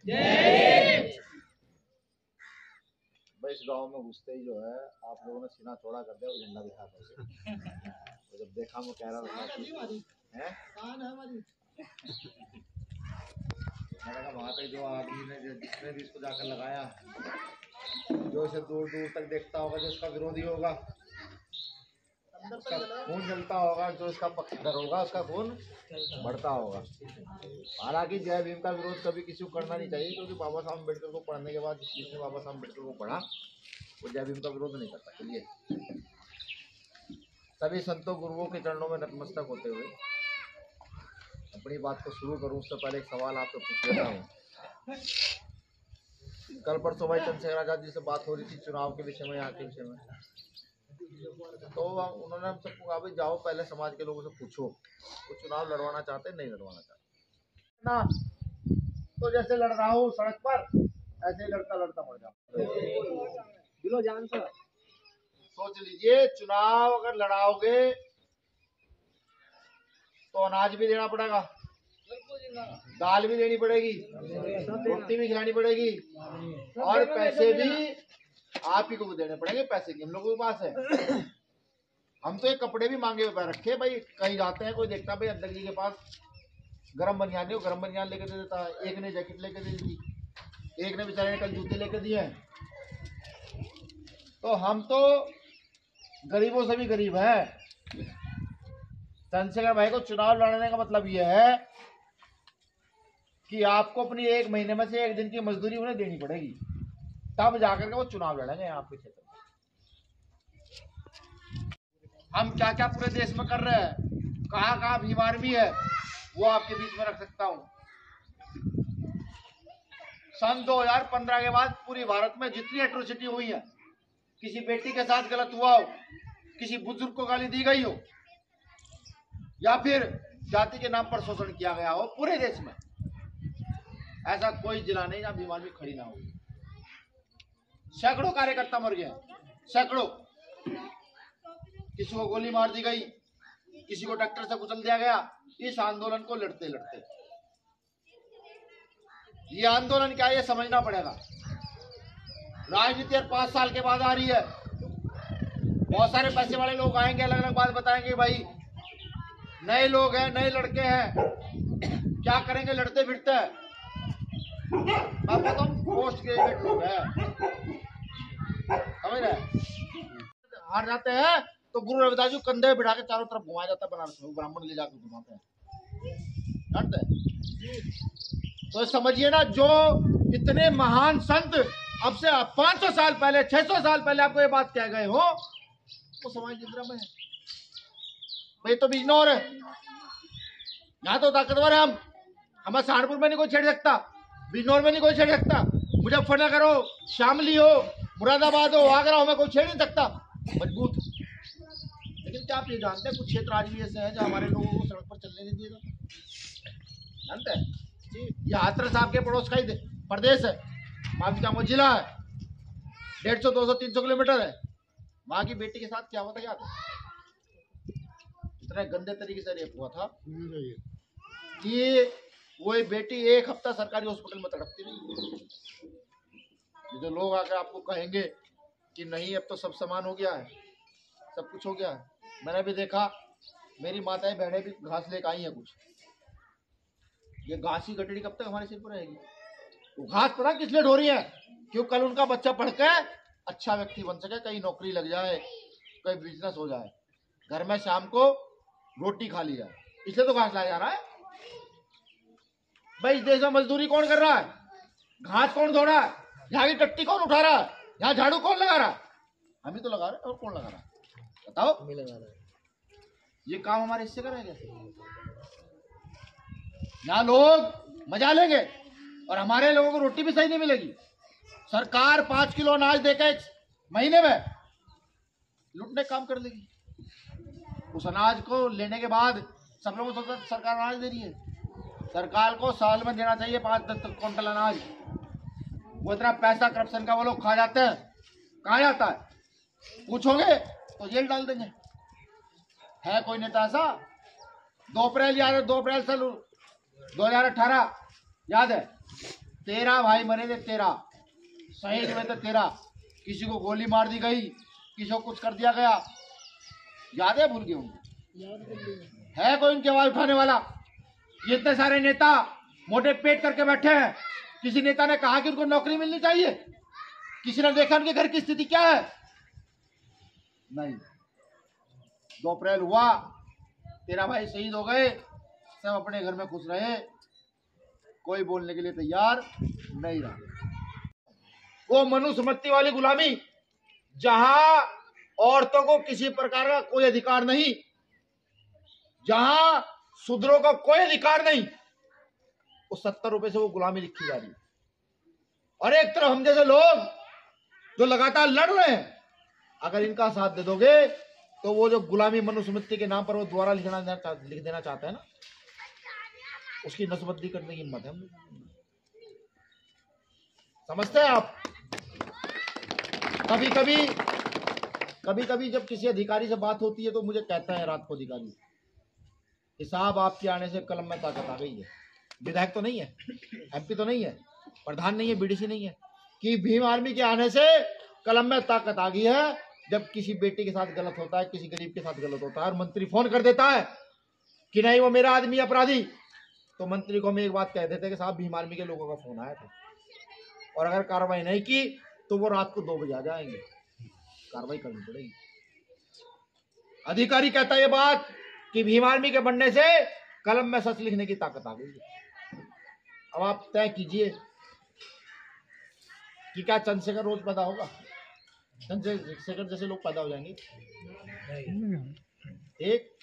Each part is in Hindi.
भाई इस गांव में घुसते ही जो है आप लोगों ने सीना चौड़ा कर दिया, वो झंडा दिखा दो। तो जब देखा मैं कह रहा था मैंने कहा वहां पे जो आदमी ने जिसने भी इसको जाकर लगाया, जो इसे दूर दूर तक देखता होगा, जो इसका विरोधी होगा, उसका खून जलता होगा, जो इसका पक्षधर होगा उसका खून बढ़ता होगा। हालांकि जय भीम का विरोध कभी किसी को करना नहीं चाहिए, क्योंकि बाबा साहब अम्बेडकर को पढ़ने के बाद जिसने बाबा साहब अम्बेडकर को पढ़ा वो जय भीम का विरोध नहीं करता। चलिए, सभी संतों गुरुओं के चरणों में नतमस्तक होते हुए अपनी बात को शुरू करूं उससे पहले एक सवाल आपसे पूछ लेता हूँ। कल परसों भाई चंद्रशेखर आजाद जी से बात हो रही थी चुनाव के विषय में, यहाँ के विषय में, तो उन्होंने हमसे कहा भाई जाओ पहले समाज के लोगों से पूछो वो चुनाव लड़वाना चाहते नहीं लड़वाना चाहते ना। तो जैसे लड़ रहा हूँ सड़क पर, ऐसे ही लड़ता लड़ता मर जाऊँ। दिलो जान से सोच लीजिए, चुनाव अगर लड़ाओगे तो अनाज भी देना पड़ेगा, दाल भी देनी पड़ेगी, रोटी भी खिलानी पड़ेगी, और पैसे भी आप ही को देने पड़ेंगे। पैसे की हम लोगों के पास है। हम तो एक कपड़े भी मांगे हुए रखे भाई, कहीं जाते हैं कोई देखता भाई अध्यक्ष जी के पास गरम बनियान है, वो गरम बनियान लेके दे देता है, एक ने जैकेट लेके दे दी, एक ने बेचारे ने कल जूते लेके दिए। तो हम तो गरीबों से भी गरीब है। चंद्रशेखर भाई को चुनाव लड़ने का मतलब यह है कि आपको अपनी एक महीने में से एक दिन की मजदूरी उन्हें देनी पड़ेगी, तब जाकर के वो चुनाव लड़ेंगे आपके क्षेत्र में। हम क्या क्या पूरे देश में कर रहे हैं, कहाँ कहाँ भीम आर्मी है, वो आपके बीच में रख सकता हूँ। सन 2015 के बाद पूरी भारत में जितनी एट्रोसिटी हुई है, किसी बेटी के साथ गलत हुआ हो, किसी बुजुर्ग को गाली दी गई हो, या फिर जाति के नाम पर शोषण किया गया हो, पूरे देश में ऐसा कोई जिला नहीं जहां भीम आर्मी खड़ी ना हो। सैकड़ों कार्यकर्ता मर गए, सैकड़ों। किसी को गोली मार दी गई, किसी को ट्रैक्टर से कुचल दिया गया, इस आंदोलन को लड़ते लड़ते। ये आंदोलन क्या है ये समझना पड़ेगा। राजनीति 5 साल के बाद आ रही है, बहुत सारे पैसे वाले लोग आएंगे, अलग अलग बात बताएंगे, भाई नए लोग हैं, नए लड़के हैं, क्या करेंगे, लड़ते फिरते हैं। तो पोस्ट ग्रेजुएट लोग हैं, समझ रहे। हार जाते हैं तो गुरु रविदास जी कंधे पे बिठा के चारों तरफ घुमाया जाता है बनारस में, ब्राह्मण ले जाकर घुमाते हैं, जानते हैं। तो समझिए ना, जो इतने महान संत अब से 500 साल पहले, 600 साल पहले आपको ये बात कह गए हो, वो समाज निद्रा में है भाई। तो बिजनौर है, यहाँ तो ताकतवर है। हम हमारे सहारनपुर में नहीं कोई छेड़ सकता, बिजनौर में नहीं कोई छेड़ सकता, मुजफ्फरनगर हो, शामली हो, मुरादाबाद हो, आगरा हो, में कोई छेड़ नहीं सकता, मजबूत। लेकिन क्या आप ये जानते हैं कुछ क्षेत्र आज भी ऐसे हैं जहाँ हमारे लोगों को सड़क पर चलने नहीं दिए जाते, जानते हैं। ये हाथरस साहब के पड़ोस का ही प्रदेश है, माफी चाहूंगा जिला है, 150, 200, 300 किलोमीटर है। वहां की बेटी के साथ क्या हुआ था याद है? इतने गंदे तरीके से रेप हुआ था कि वो बेटी 1 हफ्ता सरकारी हॉस्पिटल में तड़पती रही। जो लोग आकर आपको कहेंगे कि नहीं अब तो सब समान हो गया है, सब कुछ हो गया है, मैंने भी देखा, मेरी माताएं बहनें भी घास लेकर आई हैं कुछ। ये घास की गठड़ी कब तक हमारे सिर पर रहेगी? वो घास पड़ा किस लिए ढो रही है? क्यों कल उनका बच्चा पढ़ के अच्छा व्यक्ति बन सके, कहीं नौकरी लग जाए, कहीं बिजनेस हो जाए, घर में शाम को रोटी खा ली जाए, इसलिए तो घास लाया जा रहा है भाई। इस देश में मजदूरी कौन कर रहा है? घास कौन धो रहा है? यहाँ की टट्टी कौन उठा रहा है? यहाँ झाड़ू कौन लगा रहा है? हम ही तो लगा रहे हैं, और कौन लगा रहा है बताओ? हम ही लगा रहे हैं। ये काम हमारे हिस्से का रहेगा। यहाँ लोग मजा लेंगे और हमारे लोगों को रोटी भी सही नहीं मिलेगी। सरकार 5 किलो अनाज देकर महीने में लूटने काम कर देगी। उस अनाज को लेने के बाद सब लोगों को सरकार अनाज दे रही है। सरकार को साल में देना चाहिए 5-10 क्विंटल अनाज। वो इतना पैसा करप्शन का वो लोग खा जाते हैं, कहाँ जाता है? पूछोगे तो जेल डाल देंगे। है कोई नेता ऐसा? 2 अप्रैल याद है, 2 अप्रैल साल 2018 याद है, 13 भाई मरे थे, 13 शहीद हुए थे, 13 किसी को गोली मार दी गई, किसी को कुछ कर दिया गया, याद है? भूल गए होंगे। है कोई उनकी आवाज उठाने वाला? ये इतने सारे नेता मोटे पेट करके बैठे हैं, किसी नेता ने कहा कि उनको नौकरी मिलनी चाहिए? किसी ने देखा उनके घर की स्थिति क्या है? नहीं। 2 अप्रैल हुआ, 13 भाई शहीद हो गए, सब अपने घर में खुश रहे, कोई बोलने के लिए तैयार नहीं रहा। वो मनुस्मृति वाली गुलामी, जहां औरतों को किसी प्रकार का कोई अधिकार नहीं, जहां शूद्रों का कोई अधिकार नहीं, वो 70 रुपए से वो गुलामी लिखी जा रही है। और एक तरफ हम जैसे लोग जो लगातार लड़ रहे हैं, अगर इनका साथ दे दोगे तो वो जो गुलामी मनुस्मृति के नाम पर वो द्वारा लिख देना चाहता है ना, उसकी नसबंदी करने की हिम्मत है। समझते हैं आप? कभी कभी जब किसी अधिकारी से बात होती है तो मुझे कहता है रात को अधिकारी कि साहब आपके आने से कलम में ताकत आ गई है। विधायक तो नहीं है, एमपी तो नहीं है, प्रधान नहीं है, बीडीसी नहीं है, कि भीम आर्मी के आने से कलम में ताकत आ गई है। जब किसी बेटे के साथ गलत होता है, किसी गरीब के साथ गलत होता है और मंत्री फोन कर देता है कि नहीं वो मेरा आदमी अपराधी, तो मंत्री को हम एक बात कह देते कि साहब भीम आर्मी के लोगों का फोन आया था, और अगर कार्रवाई नहीं की तो वो रात को 2 बजे आ जाएंगे, कार्रवाई करनी पड़ेगी। अधिकारी कहता है ये बात कि भीम आर्मी के बनने से कलम में सच लिखने की ताकत आ गई है। अब आप तय कीजिए कि क्या चंद्रशेखर रोज पैदा होगा? चंद्रशेखर जैसे लोग पैदा हो जाएंगे? एक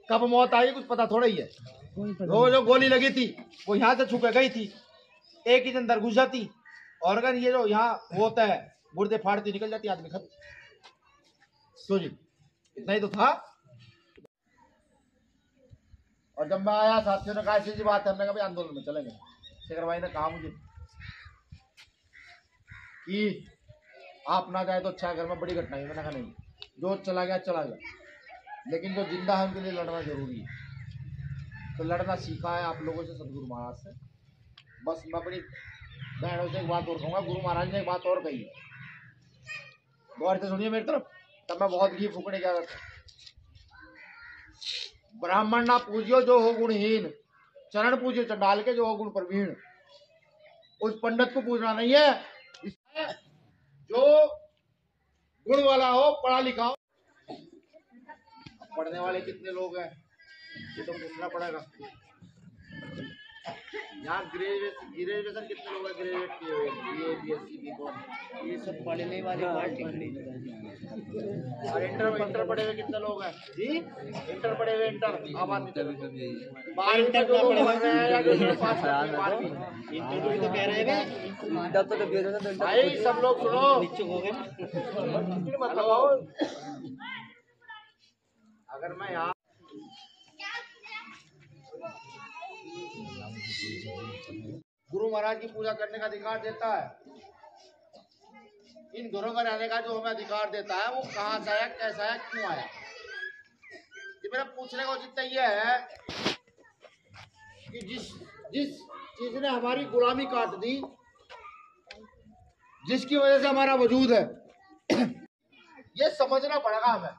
कब मौत आई कुछ पता थोड़ा ही है। वो जो गोली लगी थी वो यहाँ से छुपे गई थी, एक ही अंदर घुस जाती, और अगर ये जो यहाँ होता है गुर्दे फाड़ती निकल जाती, आदमी खत्म। तो जी इतना ही तो था। और जब मैं आया साथियों ने कहा ऐसी जी बात है, हमने कहा भाई आंदोलन में चलेंगे। शेखर भाई ने कहा मुझे कि आप ना जाए तो अच्छा, घर में बड़ी घटना है। मैंने कहा नहीं, जो चला गया चला गया, लेकिन जो जिंदा है उनके लिए लड़ना जरूरी है। तो लड़ना सीखा है आप लोगों से, सदगुरु महाराज से। बस मैं अपनी बहनों से एक बात और कहूँगा, गुरु महाराज ने एक बात और कही है, गौर से सुनिए मेरी तरफ, तब मैं बहुत घी फूकने क्या करता। ब्राह्मण ना पूजियो जो हो गुणहीन, चरण पूजियो चंडाल के जो हो गुण प्रवीण। उस पंडित को पूजना नहीं है जो गुण वाला हो, पढ़ा लिखा हो। पढ़ने वाले कितने लोग हैं ये तो पूछना पड़ेगा। यहाँ ग्रेजुएशन कितने लोग हैं, ग्रेजुएट किए हुए, बीए बीएससी बीकॉम, ये सब पढ़ने वाले पार्टी। और इंटर पढ़े हुए कितने लोग हैं जी? इंटर पढ़े हुए, इंटर आबाद इंटर तो कह रहे हैं भाई, सब लोग सुनो, मतलब अगर मैं यहाँ गुरु महाराज की पूजा करने का अधिकार देता है, इन घरों में रहने का जो हमें अधिकार देता है, वो कहाँ से आया, कैसा आया, क्यों आया? ये मेरा पूछने का औचित्य यह है कि जिस चीज ने हमारी गुलामी काट दी, जिसकी वजह से हमारा वजूद है, ये समझना पड़ेगा हमें।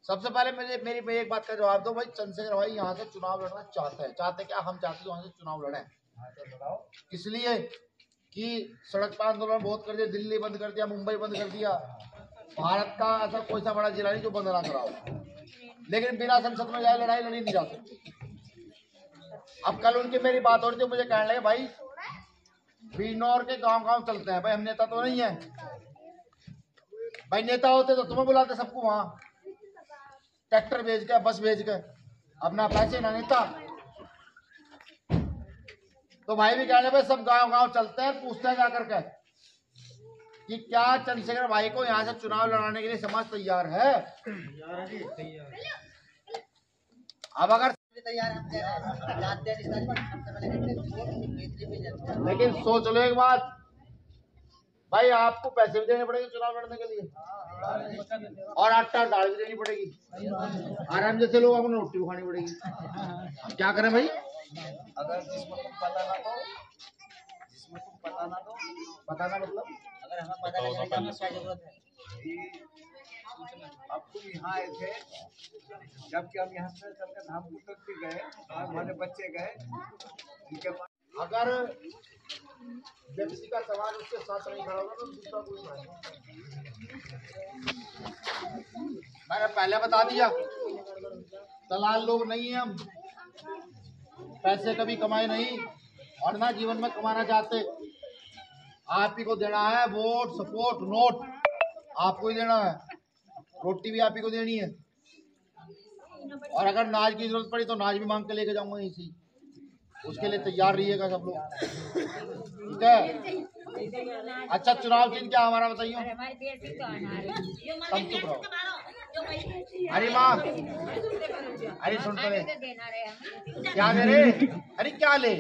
सबसे पहले मेरी एक बात का जवाब दो भाई। चंद्रशेखर भाई यहाँ से चुनाव लड़ना चाहते क्या? हम चाहते हैं वहां से चुनाव लड़े, इसलिए कि सड़क पर आंदोलन बहुत कर दिया, दिल्ली बंद कर दिया, मुंबई बंद कर दिया, भारत का ऐसा कोई सा बड़ा जिला नहीं जो बंद ना कराओ, लेकिन बिना संसद में जाए लड़ाई लड़ी नहीं जा सकती। अब कल उनकी मेरी बात हो रही थी, मुझे कहने लगे भाई बीनौर के गांव चलते हैं। भाई हम नेता तो नहीं है भाई, नेता होते तो तुम्हें बुलाते सबको, वहां ट्रैक्टर भेज के, बस भेज के, अपना पैसे ना नेता। तो भाई भी कहने भाई सब गांव चलते हैं, पूछते हैं जाकर के कि क्या चंद्रशेखर भाई को यहाँ से चुनाव लड़ाने के लिए समाज तैयार है? अब अगर लेकिन सोच लो एक बात भाई, आपको पैसे भी देने पड़ेंगे चुनाव लड़ने के लिए, और आटा दाल भी देनी पड़ेगी, और हम जैसे लोग अपने रोटी भी खानी पड़ेगी। क्या करें भाई? अगर जिसमें तुम पता ना दो, जिसमें तुम पता ना दो, बताना मतलब अगर हमें पता नहीं चलेगा हमें क्या जरूरत है कि अब तुम यहाँ आए थे, जबकि हम यहाँ से चलकर धामपुर तक भी गए और हमारे बच्चे गए उनके पास। अगर व्यक्ति का समाज उसके साथ नहीं खड़ा होगा तो दूसरा कोई नहीं। मैंने पहले बता दिया, दलाल लोग नहीं है हम, पैसे कभी कमाए नहीं और ना जीवन में कमाना चाहते। आप ही को देना है वोट, सपोर्ट, नोट आपको ही देना है, रोटी भी आप ही को देनी है। और अगर नाज की जरूरत पड़ी तो नाज भी मांग के लेके जाऊंगा इसी, उसके लिए तैयार रहिएगा सब लोग, ठीक है। अच्छा, चुनाव चिन्ह क्या हमारा बताइए? कम चुप रहो। अरे माँ, अरे सुन तो ले, क्या दे रे? अरे क्या ले?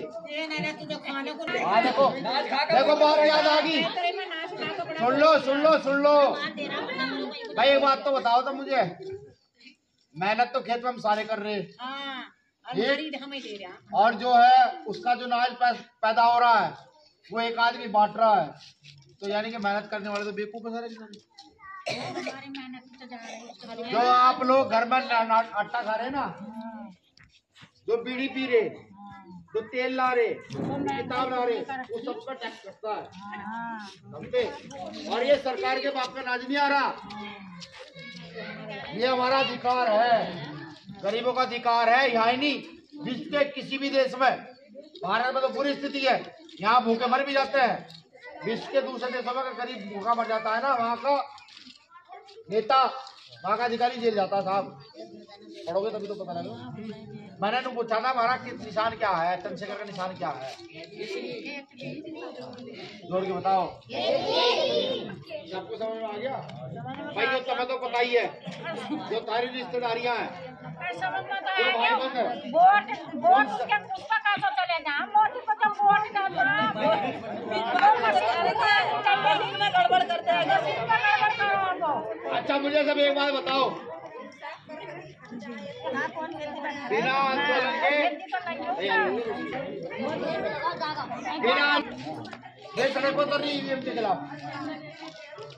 हाँ देखो देखो, बहुत याद आ गई। सुन लो भाई, एक बात तो बताओ तो मुझे, मेहनत तो खेत में हम सारे कर रहे हैं, और जो है उसका जो नाज पैदा हो रहा है वो एक आदमी बांट रहा है, तो यानी कि मेहनत करने वाले तो बेवकूफ है। जो आप लोग घर में आटा खा रहे ना, जो बीड़ी पी रहे, जो तेल ला रहे, किताब ला रहे, वो सबका टैक्स कटता है, समझे? और ये सरकार के बाप का नाज नहीं आ रहा, ये हमारा अधिकार है, गरीबों का अधिकार है। यहाँ ही नहीं, विश्व के किसी भी देश में, भारत में तो बुरी स्थिति है, यहाँ भूखे मर भी जाते हैं। विश्व के दूसरे देशों में गरीब भूखा मर जाता है ना, वहाँ का नेता, वहाँ का अधिकारी जेल जाता है। साहब पढ़ोगे तभी तो पता लगेगा। मैंने तो पूछा था हमारा निशान क्या है, चंद्रशेखर का निशान क्या है, जोड़ के बताओ। सबको समझ में आ गया भाई? जो तुम्हें तो पता ही है, जो तारी रिश्तेदारियां हैं, जो भाई बंद है, अच्छा मुझे सब एक बात बताओ, बिना आंदोलन के, बिना ये सड़कों तो नहीं ईवीएम के खिलाफ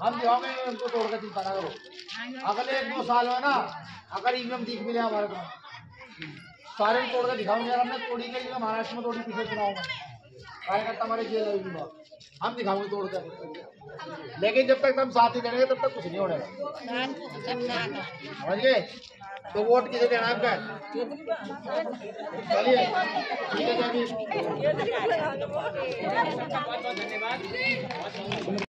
हम दिखाओगे, उनको तोड़ के चिंता ना करो। अगले 1-2 साल में ना, अगर ईवीएम दिख मिले हमारे को, सारे तोड़ के दिखाऊंगे। हमने तोड़ी के लिए महाराष्ट्र में तोड़ी, पीछे चुनाव कार्यकर्ता हमारे जेल होगी, हम दिखाऊंगे तोड़ कर। लेकिन जब तक हम साथ ही करेंगे तब तक कुछ नहीं होने, समझिए? तो वोट किसे देना आपका? चलिए ठीक है, धन्यवाद।